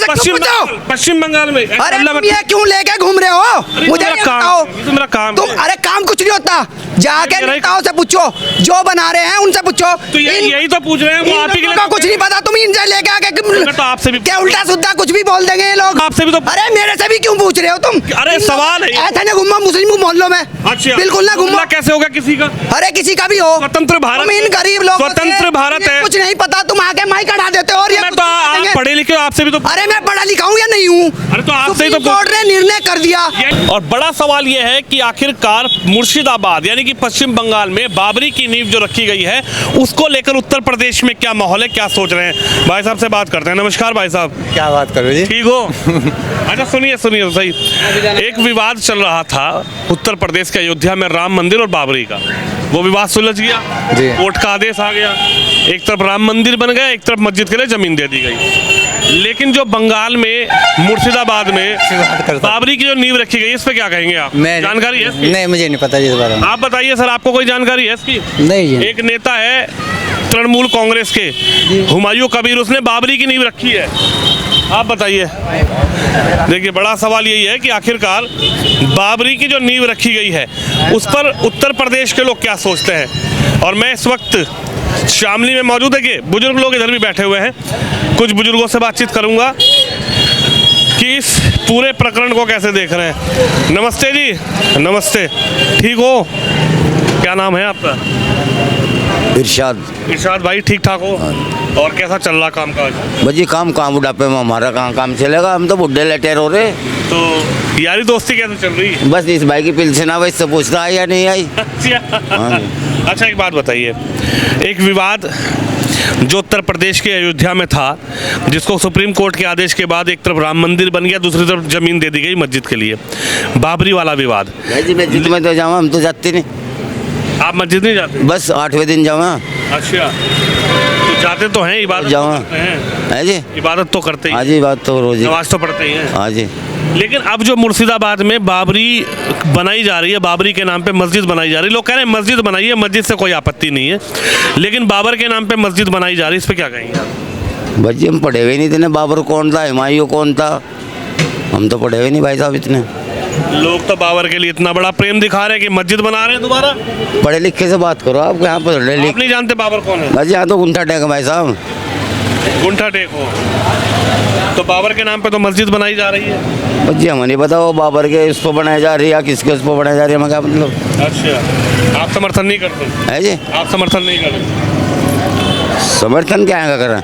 से क्यों पूछो? पश्चिम बंगाल में। अरे तुम ये क्यों लेके घूम रहे हो? मुझे ये बताओ। तो मेरा काम तुम अरे काम कुछ नहीं होता, जाके नेताओं से पूछो, जो बना रहे हैं उनसे पूछो। तो यही तो पूछ रहे हैं, वो आप ही के लिए कुछ नहीं पता, तुम इनसे लेके आके तो आपसे भी क्या उल्टा सुद्धा कुछ भी बोल देंगे ये लोग। आपसे भी तो अरे मेरे से भी क्यों पूछ रहे हो तुम? अरे सवाल है ऐसा ना घूमो मुस्लिम मोहल्लों में। अच्छा बिल्कुल ना घूमो। कैसे होगा किसी का? अरे किसी का भी हो, स्वतंत्र भारत, इन गरीब लोग स्वतंत्र भारत है, कुछ नहीं पता, तुम आके माइक अड़ा देते हो। और ये तो आप पढ़े लिखे हो, आपसे भी तो। अरे मैं पढ़ा लिखा हूँ या नहीं हूँ? अरे तो आपसे ही तो कोर्ट ने निर्णय कर दिया। और बड़ा सवाल यह है कि आखिरकार मुर्शिदाबाद यानी कि पश्चिम बंगाल में बाबरी की नींव जो रखी गई है, उसको लेकर उत्तर प्रदेश में क्या माहौल है, क्या सोच रहे हैं? भाई साहब से बात करते हैं। नमस्कार भाई साहब। क्या बात करो जी? ठीक हो? अच्छा सुनिए सुनिए सही, एक विवाद चल रहा था उत्तर प्रदेश के अयोध्या में राम मंदिर और बाबरी का। वो विवाद सुलझ गया, कोर्ट का आदेश आ गया, एक तरफ राम मंदिर बन गया, एक तरफ मस्जिद के लिए जमीन दे दी गई। लेकिन जो बंगाल में मुर्शिदाबाद में बाबरी की जो नींव रखी गई, इस पे क्या कहेंगे आप? जानकारी है इसकी? नहीं, मुझे नहीं पता जी इस बारे में। आप बताइए सर, आपको कोई जानकारी है इसकी? नहीं जी। एक नेता है तृणमूल कांग्रेस के, हुमायूं कबीर, उसने बाबरी की नींव रखी है। आप बताइए। देखिए बड़ा सवाल यही है कि आखिरकार बाबरी की जो नींव रखी गई है, उस पर उत्तर प्रदेश के लोग क्या सोचते हैं। और मैं इस वक्त शामली में मौजूद है कि बुजुर्ग लोग इधर भी बैठे हुए हैं, कुछ बुजुर्गों से बातचीत करूंगा कि इस पूरे प्रकरण को कैसे देख रहे हैं। नमस्ते जी। नमस्ते, ठीक हो? क्या नाम है आपका? इरशाद। इरशाद भाई, ठीक ठाक हो? और कैसा चल रहा काम काज? बजी काम बुढ़ापे में हमारा कहाँ काम चलेगा, हम तो बुढ़े लेटे हो रहे। तो यारी दोस्ती कैसे चल रही है? बस इस भाई की पेंशन आ, इससे पूछता है या नहीं आई। अच्छा एक बात बताइए, एक विवाद जो उत्तर प्रदेश के अयोध्या में था, जिसको सुप्रीम कोर्ट के आदेश के बाद एक तरफ राम मंदिर बन गया, दूसरी तरफ जमीन दे दी गई मस्जिद के लिए, बाबरी वाला विवाद। मस्जिद में तो जाऊँ, हम तो जाते नहीं। आप मस्जिद नहीं जाते? बस 8वें दिन जाऊँ। अच्छा, तो जाते तो हैं, इबादत जाऊँ है जी, इबादत तो करते ही। हाँ जी, बात तो रोज नमाज तो पढ़ते ही हैं। हाँ जी। लेकिन अब जो मुर्शिदाबाद में बाबरी बनाई जा रही है, बाबरी के नाम पे मस्जिद बनाई जा रही है, लोग कह रहे हैं मस्जिद बनाई है, मस्जिद से कोई आपत्ति नहीं है, लेकिन बाबर के नाम पे मस्जिद बनाई जा रही है, इस पे क्या कहेंगे आप? बच्चे हम पढ़े हुए नहीं थे ना, बाबर कौन था, हुमायूं कौन था, हम तो पढ़े हुए नहीं भाई साहब इतने। लोग तो बाबर के लिए इतना बड़ा प्रेम दिखा रहे हैं कि मस्जिद बना रहे हैं दोबारा। पढ़े लिखे से बात करो, आप यहाँ पर आप नहीं जानते बाबर कौन है? बस यहाँ तो गुंठा टेक है भाई साहब। गुंठा टेक हो तो बाबर के नाम पे तो मस्जिद बनाई जा रही है। बच्चे हमें नहीं पता वो बाबर के उस पर बनाई जा रही है या किसके उस पर बनाई जा रही है, हमें क्या मतलब। अच्छा, आप समर्थन नहीं करते? है जी, आप समर्थन नहीं करते? समर्थन क्या है करें?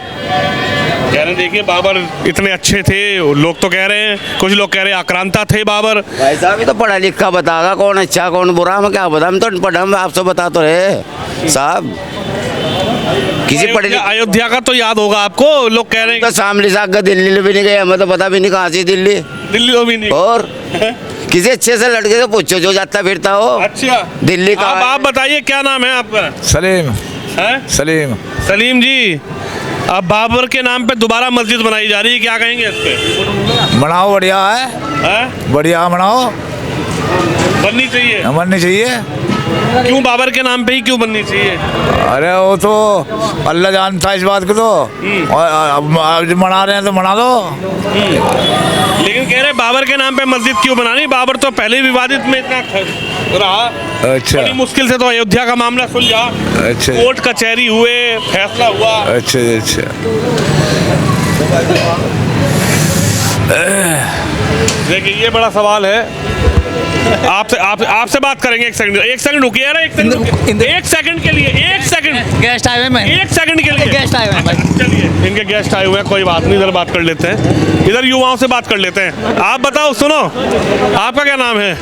कह रहे देखिए बाबर इतने अच्छे थे, लोग तो कह रहे हैं, कुछ लोग कह रहे हैं आक्रांता थे बाबर। भाई साहब ये तो पढ़ा लिखा बतागा कौन अच्छा कौन बुरा, हमें क्या पता, हम तो पढ़ा, हम आपसे बता तो रहे साहब। किसी पढ़े अयोध्या का तो याद होगा आपको, लोग कह रहे हैं तो सामने से आगे दिल्ली भी नहीं गए, हमें तो पता भी नहीं कहाँ से दिल्ली तो भी नहीं। और किसी अच्छे से लड़के से पूछो जो जाता फिरता हो। अच्छा, दिल्ली का। आप बताइए क्या नाम है आपका? सलीम। है सलीम। सलीम जी, अब बाबर के नाम पे दोबारा मस्जिद बनाई जा रही है, क्या कहेंगे इस पे? बनाओ, बढ़िया है, बढ़िया बनाओ, बननी चाहिए। बननी चाहिए। क्यों बाबर के नाम पे ही क्यों बननी चाहिए? अरे वो तो अल्लाह जानता है इस बात को, तो और मना रहे हैं तो मना दो। लेकिन कह रहे बाबर के नाम पे मस्जिद क्यों बनानी? बाबर तो पहले ही विवादित में इतना रहा। अच्छा, बड़ी मुश्किल से तो अयोध्या का मामला सुलझा। अच्छा, कोर्ट कचहरी हुए, फैसला हुआ। अच्छा अच्छा। देखिए ये बड़ा सवाल है। आपसे बात करेंगे, एक सेकंड रुकिए यार, एक सेकंड के लिए, एक सेकंड गेस्ट आए हुए हैं, एक सेकंड के लिए गेस्ट आए हुए हैं। चलिए इनके गेस्ट आए हुए हैं, कोई बात नहीं, इधर बात कर लेते हैं, इधर युवाओं से बात कर लेते हैं। आप बताओ, सुनो आपका क्या नाम है?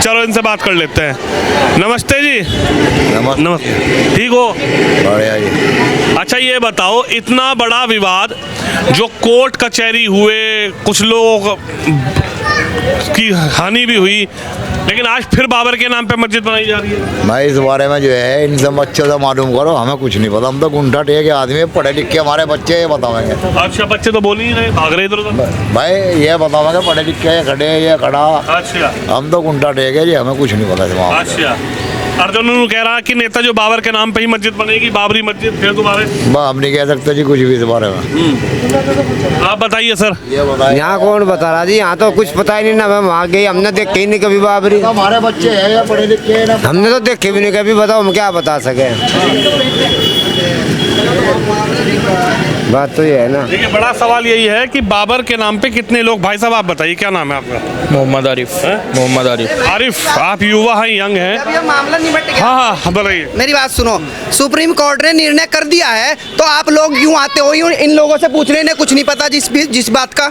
चलो इनसे बात कर लेते हैं। नमस्ते जी। नमस्ते, ठीक हो? बढ़िया जी। अच्छा ये बताओ, इतना बड़ा विवाद जो कोर्ट कचहरी हुए, कुछ लोग की हानि भी हुई, लेकिन आज फिर बाबर के नाम पे मस्जिद बनाई जा रही है। भाई इस बारे में जो है इन सब बच्चों से मालूम करो, हमें कुछ नहीं पता, हम तो गुंठा टेक के आदमी, पढ़े लिखे हमारे बच्चे ये बताएंगे। अच्छा, बच्चे तो बोल ही नहीं रहे, भाग रहे इधर उधर। भाई ये बताओगे पढ़े लिखे खड़े ये खड़ा, अच्छा, हम तो गुंठा टेक है जी, हमें कुछ नहीं पता। अच्छा, अर्जुन कह रहा कि नेता जो बाबर के नाम पे ही मस्जिद बनेगी, बाबरी मस्जिद फिर दोबारा। हम नहीं कह सकते जी कुछ भी इस बारे में। आप बताइए सर। ये बताइए, यहाँ कौन बता रहा जी, यहाँ तो कुछ पता ही नहीं ना। मैं वहाँ गई, हमने देखे ही नहीं कभी बाबरी। हमारे बच्चे हैं या पढ़े लिखे हैं ना। हमने तो देखे भी नहीं कभी, बताओ हम क्या बता सके। बात तो ये है ना। देखिए बड़ा सवाल यही है कि बाबर के नाम पे कितने लोग, भाई साहब आप बताइए क्या नाम है आपका? मोहम्मद आरिफ। मोहम्मद आरिफ। आरिफ, आप युवा हैं, यंग हैं। अब ये मामला निपट गया। हाँ हाँ बताइए। मेरी बात सुनो, सुप्रीम कोर्ट ने निर्णय कर दिया है तो आप लोग यूं आते हो, यूं इन लोगों से पूछ रहे हैं, कुछ नहीं पता जिस बात का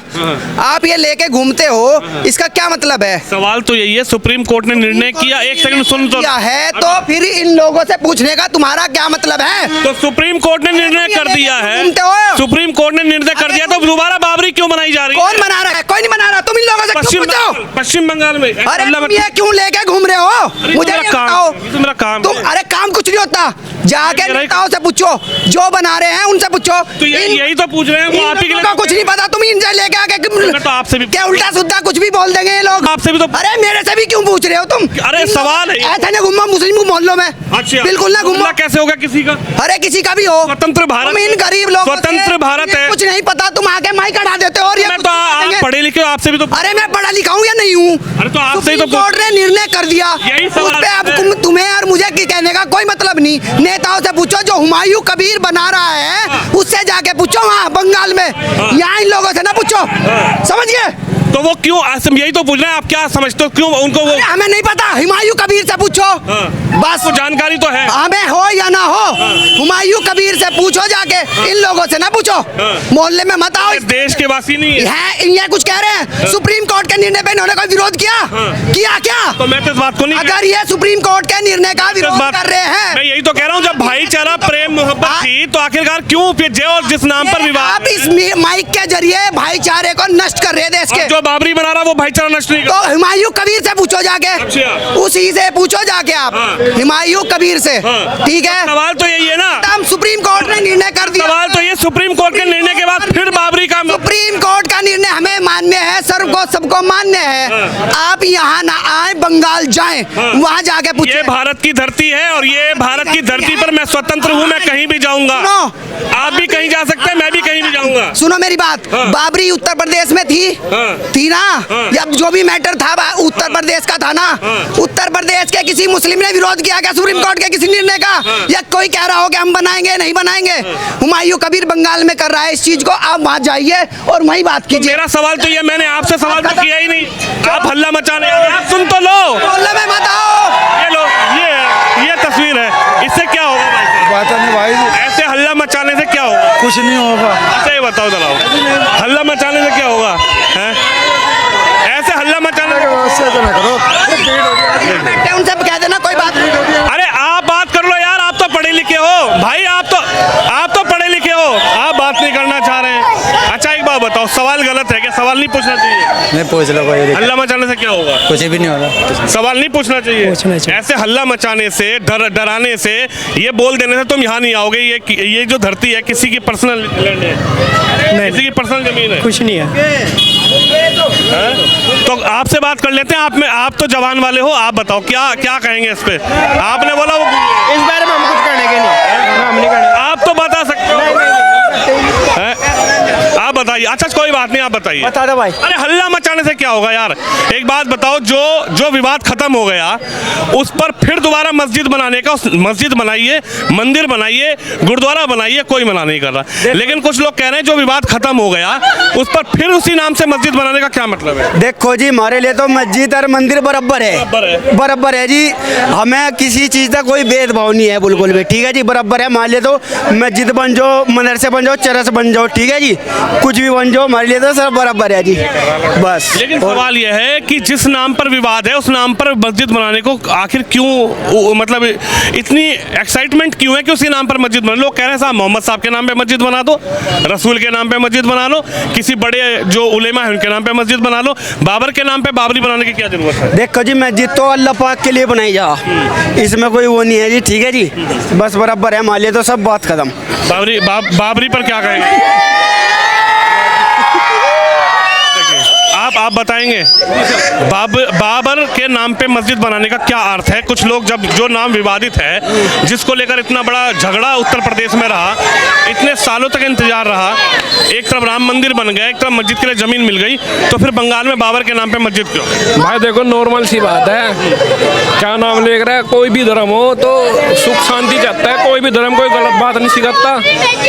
आप ये लेके घूमते हो, इसका क्या मतलब है? सवाल तो यही है, सुप्रीम कोर्ट ने निर्णय किया, एक सेकंड सुन तो। किया है तो फिर इन लोगों से पूछने का तुम्हारा क्या मतलब है? तो सुप्रीम कोर्ट ने निर्णय कर दिया है, घूमते हो। सुप्रीम कोर्ट ने निर्णय कर दिया तो दोबारा बाबरी क्यों बनाई जा रही है? कौन बना रहा है? कोई नहीं बना रहा, तुम इन लोगों से क्यों पूछो? पश्चिम बंगाल में अरे अल्लाह तुम ये क्यों लेके घूम रहे हो? मुझे मेरा ये काम बताओ। है, ये तो मेरा काम तुम है। अरे काम कुछ नहीं होता, जाके मेरा ही- नेताओं से पूछो, जो बना रहे हैं उनसे पूछो। तो यही तो पूछ रहे हैं, वो आप ही के लिए का कुछ नहीं पता, तुम इनसे लेके आके मैं तो आपसे भी क्या उल्टा सुद्धा कुछ भी बोल देंगे ये लोग। आपसे भी तो। अरे मेरे से भी क्यों पूछ रहे हो तुम? अरे इन सवाल है। ऐसा ना घूमो मुस्लिम मोहल्लों में। अच्छा बिल्कुल ना घूमो। हमला कैसे होगा किसी का? अरे किसी का भी हो, स्वतंत्र भारत, तुम इन गरीब लोगों से स्वतंत्र भारत है। कुछ नहीं पता, तुम आके माइक अड़ा देते हो और ये मैं कुछ तो नहीं आप करेंगे। पढ़े लिखे हो, आपसे भी तो। अरे मैं पढ़ा लिखा हूँ या नहीं हूँ? अरे तो आपसे ही तो सुप्रीम कोर्ट ने निर्णय कर दिया, यही उस सवाल पे अब है। तुम्हें और मुझे कहने का कोई मतलब नहीं। नेताओं से पूछो, जो हुमायूं कबीर बना रहा है उससे जाके पूछो वहाँ बंगाल में, यहाँ इन लोगों से ना पूछो। समझ गए? तो वो क्यों, यही तो पूछ रहे हैं, आप क्या समझते हो क्यों उनको वो? अरे हमें नहीं पता, हुमायूं कबीर से पूछो बस। आपको जानकारी तो है। हमें हो या ना हो, हुमायूं कबीर से पूछो जाके, इन लोगों से ना पूछो। मोहल्ले में मत आओ। ये देश के वासी नहीं है। ये कुछ कह रहे हैं, सुप्रीम कोर्ट के निर्णय पे इन्होंने कोई विरोध किया? किया क्या? तो मैं तो इस बात को नहीं, अगर ये सुप्रीम कोर्ट के निर्णय का विरोध कर रहे हैं, मैं यही तो कह रहा हूँ, जब भाईचारा प्रेम मोहब्बत थी तो आखिरकार क्यों फिर जिस नाम पर विवाद? आप इस माइक के जरिए भाईचारे को नष्ट कर रहे हैं देश के। जो बाबरी बना रहा वो भाईचारा नष्ट नहीं कर। तो हुमायूं कबीर से पूछो जाके, अच्छा। उसी से पूछो जाके आप, हुमायूं कबीर से। ठीक है, सवाल तो यही है ना, हम सुप्रीम कोर्ट ने निर्णय कर दिया। सवाल तो ये, सुप्रीम कोर्ट के निर्णय के बाद फिर बाबरी का सुप्रीम कोर्ट का निर्णय हमें मान्य है, सबको मान्य है। आप यहाँ ना आए, बंगाल जाएं, वहाँ जाके ये पूछे। भारत की धरती है और ये भारत की धरती पर मैं स्वतंत्र हूँ, मैं कहीं भी जाऊंगा। सुनो। आप भी कहीं जा सकते हैं, मैं भी कहीं भी जाऊंगा। सुनो मेरी बात, बाबरी उत्तर प्रदेश में थी ना, या जो भी मैटर था उत्तर प्रदेश का था ना। उत्तर प्रदेश के किसी मुस्लिम ने विरोध किया क्या सुप्रीम कोर्ट के किसी निर्णय का? या कोई कह रहा हो कि हम बनाएंगे नहीं बनाएंगे? हुमायूं कबीर बंगाल में कर रहा है इस चीज को, आप वहां जाइए और वही बात कीजिए। मेरा सवाल तो ये, मैंने आपसे सवाल तो किया ही नहीं, आप हल्ला मचाने आ रहे हैं। आप सुन तो लो, मोहल्ले में मत आओ। ये लो, ये तस्वीर है, इससे क्या होगा भाई साहब? बात नहीं भाई, ऐसे हल्ला मचाने से क्या होगा? कुछ नहीं होगा। अच्छा ये बताओ जरा, हल्ला मचाने से क्या होगा? हैं? ऐसे हल्ला मचाने बैठे उनसे कह देना, कोई बात नहीं। अरे आप बात कर लो यार, आप तो पढ़े लिखे हो भाई, आप तो पढ़े लिखे हो, आप बात नहीं करना चाह रहे हैं। अच्छा एक बात बताओ, सवाल गलत है क्या? सवाल नहीं पूछना चाहिए? मैं पूछ लो, कोई हल्ला मचाने से क्या होगा? कुछ भी नहीं होगा। सवाल नहीं पूछना चाहिए। ऐसे हल्ला मचाने से, डराने से, ये बोल देने से तुम यहाँ नहीं आओगे। ये जो धरती है किसी की पर्सनल लैंड है, किसी की पर्सनल जमीन है, कुछ नहीं है। तो आपसे बात कर लेते हैं। आप तो जवान वाले हो, आप बताओ क्या कहेंगे इस पे? आपने बोला वो, इस बारे में हम कुछ करने के नहीं, हम नहीं करने। आप तो बता सकते हो। हैं? आप बताइए। अच्छा कोई बात नहीं, आप बताइए। बता दो भाई। अरे हल्ला मचाने से क्या होगा यार? एक बात बताओ, जो विवाद खत्म हो गया उस पर फिर दोबारा मस्जिद बनाने का, मस्जिद बनाइए, मंदिर बनाइए, गुरुद्वारा बनाइए, कोई मना नहीं कर रहा। लेकिन कुछ लोग कह रहे हैं जो विवाद खत्म हो गया उस पर फिर उसी नाम से मस्जिद बनाने का क्या मतलब है? देखो जी, हमारे लिए तो मस्जिद और मंदिर बराबर है, बराबर है जी। हमें किसी चीज़ का कोई भेदभाव नहीं है, बिल्कुल भी। ठीक है जी, बराबर है। हमारे लिए तो मस्जिद बन जाओ, मदरसे बन जाओ, चरस बन जाओ, ठीक है जी, कुछ भी बन जाओ, हमारे लिए तो सब बराबर है जी, बस। लेकिन सवाल यह है कि जिस नाम पर विवाद है उस नाम पर मस्जिद बनाने को आखिर क्यों, मतलब इतनी एक्साइटमेंट क्यों है कि उसी नाम पर मस्जिद बना? लोग कह रहे हैं साहब मोहम्मद साहब के नाम पे मस्जिद बना दो, रसूल के नाम पे मस्जिद बना लो, किसी बड़े जो उलेमा है उनके नाम पे मस्जिद बना लो, बाबर के नाम पे बाबरी बनाने की क्या जरूरत है? देखो जी, मस्जिद तो अल्लाह पाक के लिए बनाई जा, इसमें कोई वो नहीं है जी, ठीक है जी, बस बराबर है। हमारे लिए तो सब बात खत्म। बाबरी पर क्या कहेंगे? आप बताएंगे बाबर के नाम पे मस्जिद बनाने का क्या अर्थ है? कुछ लोग जब जो नाम विवादित है, जिसको लेकर इतना बड़ा झगड़ा उत्तर प्रदेश में रहा, इतने सालों तक इंतजार रहा, एक तरफ राम मंदिर बन गया, एक तरफ मस्जिद के लिए जमीन मिल गई, तो फिर बंगाल में बाबर के नाम पे मस्जिद क्यों? भाई देखो नॉर्मल सी बात है, क्या नाम ले रहा है, कोई भी धर्म हो तो सुख शांति चाहता है, कोई भी धर्म कोई गलत बात नहीं सिखाता।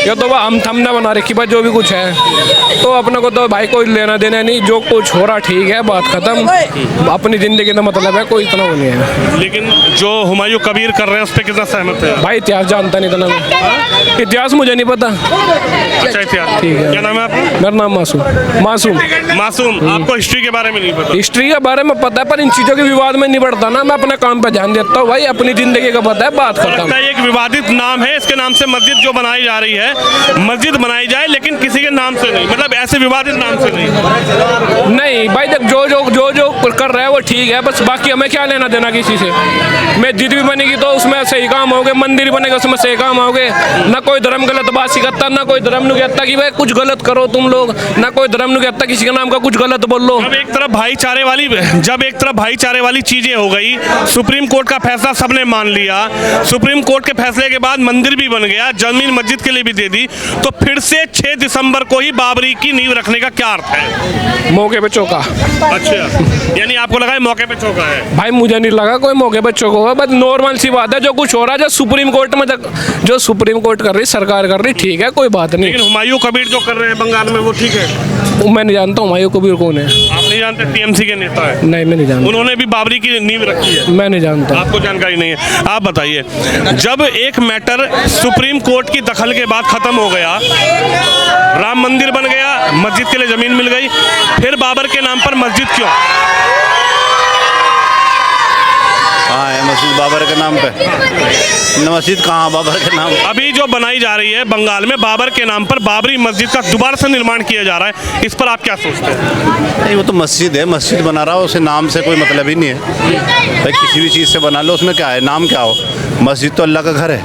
ये तो हम थमने बना रखी बात जो भी कुछ है, तो अपने को तो भाई कोई लेना देना नहीं, जो कुछ हो रहा ठीक है, बात खत्म, अपनी जिंदगी का मतलब है, कोई इतना वो नहीं है। लेकिन जो हुमायूं कबीर कर रहे हैं उस पर कितना सहमत है? भाई इतिहास जानता नहीं था मैं, इतिहास मुझे नहीं पता। अच्छा, इतिहास ठीक है। क्या नाम है आपका? मेरा नाम मासूम। मासूम, आपको हिस्ट्री के बारे में नहीं पता? हिस्ट्री के बारे में पता है, पर इन चीज़ों के विवाद में नहीं बढ़ता ना, मैं अपने काम पे ध्यान देता हूँ भाई, अपनी जिंदगी का पता है, बात लगता खत्म। है एक विवादित नाम है, इसके नाम से मस्जिद जो बनाई जा रही है, मस्जिद बनाई जाए लेकिन किसी के नाम से नहीं, मतलब ऐसे विवादित नाम से नहीं भाई देख, जो कर रहा है वो ठीक है, बस बाकी हमें क्या लेना देना किसी से। मस्जिद भी बनेगी तो उसमें सही काम होगे, मंदिर बनेगा उसमें सही काम होगे, ना कोई धर्म गलत बात सिखाता, ना कोई धर्म नहीं कहता कि भाई कुछ गलत करो तुम लोग, ना कोई धर्म नहीं कहता किसी के नाम का कुछ गलत बोल लो। जब एक तरफ भाईचारे वाली चीजें हो गई, सुप्रीम कोर्ट का फैसला सबने मान लिया, सुप्रीम कोर्ट के फैसले के बाद मंदिर भी बन गया, जमीन मस्जिद के लिए भी दे दी, तो फिर से 6 दिसंबर को ही बाबरी की नींव रखने का क्या अर्थ है? मौके पे चौका। अच्छा, यानी आपको लगा है मौके पे चौका है? भाई मुझे नहीं लगा कोई मौके पे चौका होगा, बस नॉर्मल सी बात है, जो कुछ हो रहा है, जो सुप्रीम कोर्ट में जो सुप्रीम कोर्ट कर रही, सरकार कर रही, ठीक है, कोई बात नहीं। लेकिन हुमायूं कबीर जो कर रहे हैं बंगाल में वो ठीक है? मैं नहीं जानता हूँ हुमायूं कबीर कौन है। आप नहीं जानते? टीएमसी के नेता है। नहीं मैं नहीं जानता। उन्होंने भी बाबरी की नींव रखी है? मैं नहीं जानता। आपको जानकारी नहीं है? आप बताइए, जब एक मैटर सुप्रीम कोर्ट की दखल के बाद खत्म हो गया, राम मंदिर बन गया, मस्जिद के लिए जमीन मिल गई, फिर बाबर के नाम पर मस्जिद क्यों? कहाँ है मस्जिद बाबर के नाम पे? मस्जिद कहाँ बाबर के नाम? अभी जो बनाई जा रही है बंगाल में बाबर के नाम पर, बाबरी मस्जिद का दोबारा से निर्माण किया जा रहा है, इस पर आप क्या सोचते हैं? नहीं, वो तो मस्जिद है, मस्जिद बना रहा हो, उसे नाम से कोई मतलब ही नहीं है भाई, किसी भी चीज़ से बना लो, उसमें क्या है, नाम क्या हो, मस्जिद तो अल्लाह का घर है।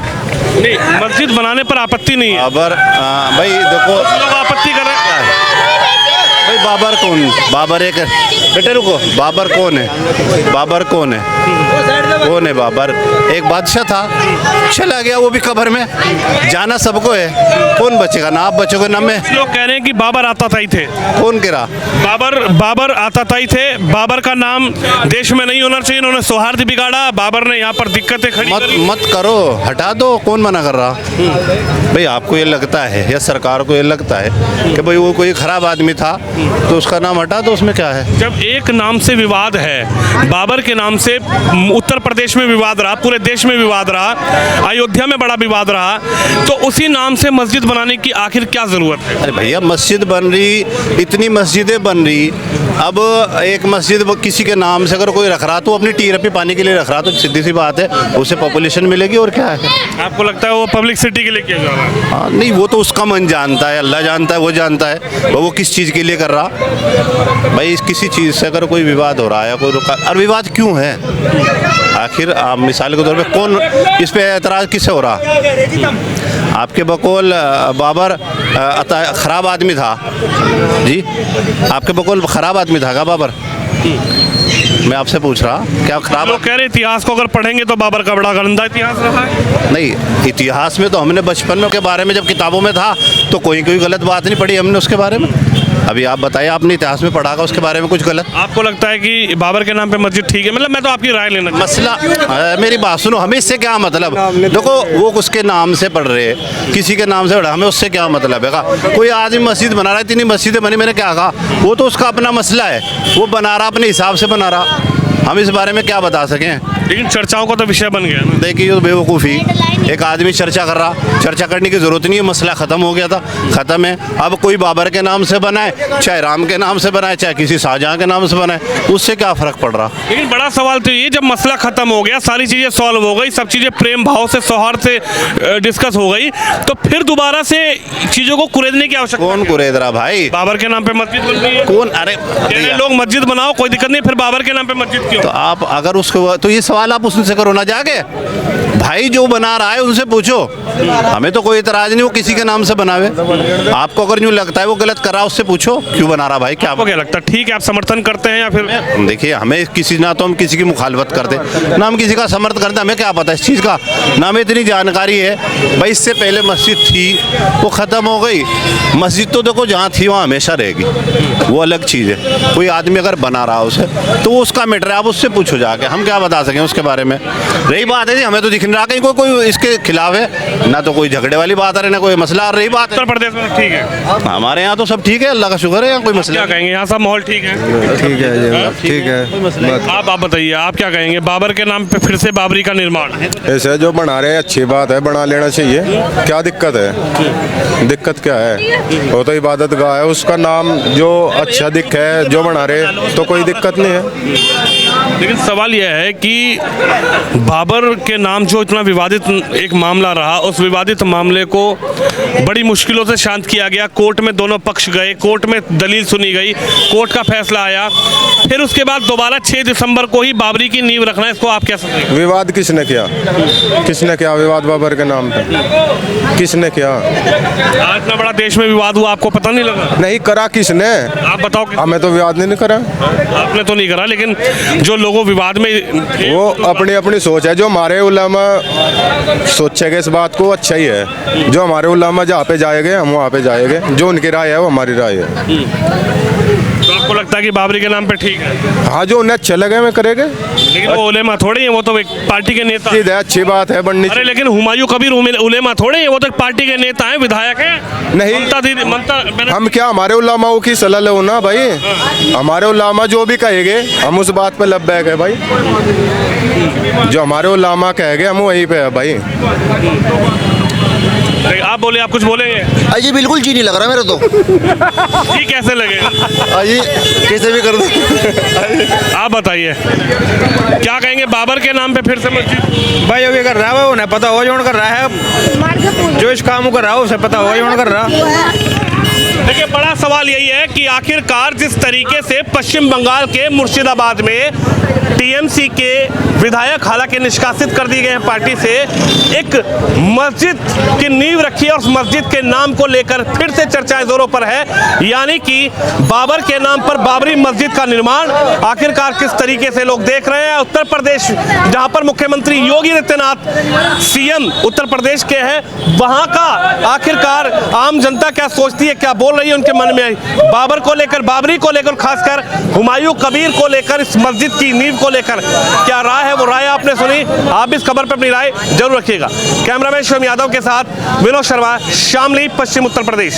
नहीं, मस्जिद बनाने पर आपत्ति नहीं है? बाबर भाई देखो, लोग आपत्ति कर रहे हैं। भाई बाबर कौन? बाबर एक बेटे रुको, बाबर कौन है? बाबर कौन है? कौन है बाबर? एक बादशाह था, चला गया, वो भी कब्र में, जाना सबको है, कौन बचेगा? ना आप बचोगे ना मैं। लोग कह रहे हैं कि बाबर आताताई थे। कौन कह रहा? बाबर आताताई थे, बाबर का नाम देश में नहीं होना चाहिए, उन्होंने सौहार्द बिगाड़ा, बाबर ने यहाँ पर दिक्कतें खड़ी करी। मत करो, हटा दो, कौन मना कर रहा? भाई आपको ये लगता है या सरकार को ये लगता है कि भाई वो कोई खराब आदमी था तो उसका नाम हटा दो, उसमें क्या है? जब एक नाम से विवाद है, बाबर के नाम से उत्तर प्रदेश में विवाद रहा, पूरे देश में विवाद रहा, अयोध्या में बड़ा विवाद रहा, तो उसी नाम से मस्जिद बनाने की आखिर क्या जरूरत है? अरे भैया मस्जिद बन रही, इतनी मस्जिदें बन रही, अब एक मस्जिद किसी के नाम से अगर कोई रख रहा तो अपनी टीआरपी पाने के लिए रख रहा, तो सीधी सी बात है उसे पॉपुलेशन मिलेगी, और क्या है? आपको लगता है वो पब्लिसिटी के लिए किया जा रहा है? हाँ, नहीं वो तो उसका मन जानता है, अल्लाह जानता है, वो जानता है वो किस चीज़ के लिए कर रहा। भाई किसी चीज़ से अगर कोई विवाद हो रहा है, कोई रुका, और विवाद क्यों है आखिर? आप मिसाल के तौर पे कौन इस पे एतराज़ किससे हो रहा? आपके बकौल बाबर ख़राब आदमी था जी, आपके बकौल ख़राब आदमी था क्या बाबर? मैं आपसे पूछ रहा, क्या खराब? लोग कह रहे इतिहास को अगर पढ़ेंगे तो बाबर का बड़ा गंदा इतिहास रहा है। नहीं, इतिहास में तो हमने बचपन में के बारे में जब किताबों में था तो कोई गलत बात नहीं पढ़ी हमने उसके बारे में। अभी आप बताइए, आपने इतिहास में पढ़ा उसके बारे में कुछ गलत? आपको लगता है कि बाबर के नाम पे मस्जिद ठीक है? मतलब मैं तो आपकी राय लेना मसला, मेरी बात सुनो, हमें इससे क्या मतलब? देखो वो उसके नाम से पढ़ रहे, किसी के नाम से पढ़ा, हमें उससे क्या मतलब है? कोई आदमी मस्जिद बना रहा है, इतनी मस्जिदें बनी, मैंने क्या कहा? वो तो उसका अपना मसला है, वो बना रहा अपने हिसाब से बना रहा, हम इस बारे में क्या बता सकें? लेकिन चर्चाओं का तो विषय बन गया ना। देखिए ये बेवकूफ़ी, एक आदमी चर्चा कर रहा, चर्चा करने की ज़रूरत नहीं है, मसला ख़त्म हो गया था, ख़त्म है। अब कोई बाबर के नाम से बनाए, चाहे राम के नाम से बनाए, चाहे किसी शाहजहाँ के नाम से बनाए, उससे क्या फ़र्क पड़ रहा? लेकिन बड़ा सवाल तो ये, जब मसला ख़त्म हो गया, सारी चीज़ें सॉल्व हो गई, सब चीज़ें प्रेम भाव से, सौहार्द से डिस्कस हो गई, तो फिर दोबारा से चीज़ों को कुरेदने की आवश्यकता? कौन कुरेद रहा भाई? बाबर के नाम पे मस्जिद बन रही है। कौन? अरे लोग मस्जिद बनाओ, कोई दिक्कत नहीं, फिर बाबर के नाम पे मस्जिद क्यों? तो आप अगर उसको, तो ये सवाल आप उससे करो ना जाके, भाई जो बना रहा है उनसे पूछो, हमें तो कोई इतराज नहीं, वो किसी के नाम से बनावे। आपको अगर यूँ लगता है वो गलत कर रहा है, उससे पूछो क्यों बना रहा भाई, क्या आपको क्या लगता है, ठीक है आप समर्थन करते हैं या फिर? देखिए हमें किसी, ना तो हम किसी की मुखालफत करते, ना हम किसी का समर्थन करते, हमें क्या पता इस चीज़ का, ना हमें इतनी जानकारी है। भाई इससे पहले मस्जिद थी, वो ख़त्म हो गई। मस्जिद तो देखो जहाँ थी वहाँ हमेशा रहेगी, वो अलग चीज़ है। कोई आदमी अगर बना रहा उसे तो वो उसका मैटर है, आप उससे पूछो जाके, हम क्या बता सकें उसके बारे में। रही बात है जी, हमें तो दिख नहीं रहा कहीं कोई इसके खिलाफ है, ना तो कोई झगड़े वाली बात आ रही, ना कोई मसला आ रही बात है। उत्तर प्रदेश में ठीक है, हमारे यहाँ तो सब ठीक है, अल्लाह का शुक्र है, यहाँ कोई मसला क्या कहेंगे, यहाँ सब माहौल ठीक है? ठीक है जी, ठीक है। आप बताइए, आप क्या कहेंगे, बाबर के नाम पे फिर से बाबरी का निर्माण? ऐसे जो बना रहे हैं अच्छी बात है, बना लेना चाहिए, क्या दिक्कत है? दिक्कत क्या है? वो तो इबादत गाह है, उसका नाम जो अच्छा दिखे, जो बना रहे तो कोई दिक्कत नहीं है। लेकिन सवाल यह है कि बाबर के नाम जो इतना विवादित एक मामला रहा, उस विवादित मामले को बड़ी मुश्किलों से शांत किया गया। कोर्ट में दोनों पक्ष गए, कोर्ट में दलील सुनी गई, कोर्ट का फैसला आया, फिर उसके बाद दोबारा 6 दिसंबर को ही बाबरी की नींव रखना है, इसको आप क्या समझेंगे? विवाद किसने किया? किसने किया विवाद बाबर के नाम पे? किसने किया? आज इतना बड़ा देश में विवाद हुआ, आपको पता नहीं लगा? नहीं करा किसने? आप बताओ। हमें तो विवाद नहीं करा। आपने तो नहीं करा, लेकिन जो लोगों विवाद में वो अपनी अपनी सोच है, जो हमारे उलमा सोचेंगे इस बात को अच्छा ही है। जो हमारे उलमा जहाँ पे जाएंगे हम वहाँ पे जाएंगे, जो उनकी राय है वो हमारी राय है। तो आपको लगता है कि बाबरी के नाम पे ठीक है? हाँ, जो उन्हें अच्छे लगे में करेंगे। लेकिन वो उलेमा थोड़े हैं, वो तो एक पार्टी के नेता। सीधे अच्छी बात है बननी अरे लेकिन हुमायूं कबीर उलेमा थोड़े हैं, वो तो एक पार्टी के नेता हैं, विधायक हैं। नहीं। ममता हम क्या हमारे उलमाओं की सलाह लो ना भाई, हमारे उलमा जो भी कहेंगे हम उस बात पे लब्बैक है भाई, जो हमारे उलमा कहेंगे हम वहीं पे है भाई। आप बोले, आप कुछ बोलेंगे? अजी बिल्कुल जी नहीं लग रहा मेरे तो। जी कैसे लगेगा? अजी कैसे भी कर दो। आप बताइए, क्या कहेंगे बाबर के नाम पे फिर से मस्जिद? भाई अभी कर रहा है, उन्हें पता हो जो कर रहा है, जो इस काम को कर रहा है उसे पता हो जो कर रहा है। देखिए बड़ा सवाल यही है कि आखिरकार जिस तरीके से पश्चिम बंगाल के मुर्शिदाबाद में टीएमसी के विधायक हालांकि निष्कासित कर दिए गए हैं पार्टी से, एक मस्जिद की नींव रखी है और उस मस्जिद के नाम को लेकर फिर से चर्चाएं जोरों पर है, यानी कि बाबर के नाम पर बाबरी मस्जिद का निर्माण आखिरकार किस तरीके से लोग देख रहे हैं। उत्तर प्रदेश जहां पर मुख्यमंत्री योगी आदित्यनाथ सीएम उत्तर प्रदेश के हैं, वहां का आखिरकार आम जनता क्या सोचती है, क्या बोल रही है उनके मन में बाबर को लेकर, बाबरी को लेकर, खासकर हुमायूं कबीर को लेकर, इस मस्जिद की नींव को लेकर क्या राय है, वो राय आपने सुनी। आप भी इस खबर पर अपनी राय जरूर रखिएगा। कैमरामैन शिवम यादव के साथ विनोद शर्मा, शामली, पश्चिम उत्तर प्रदेश।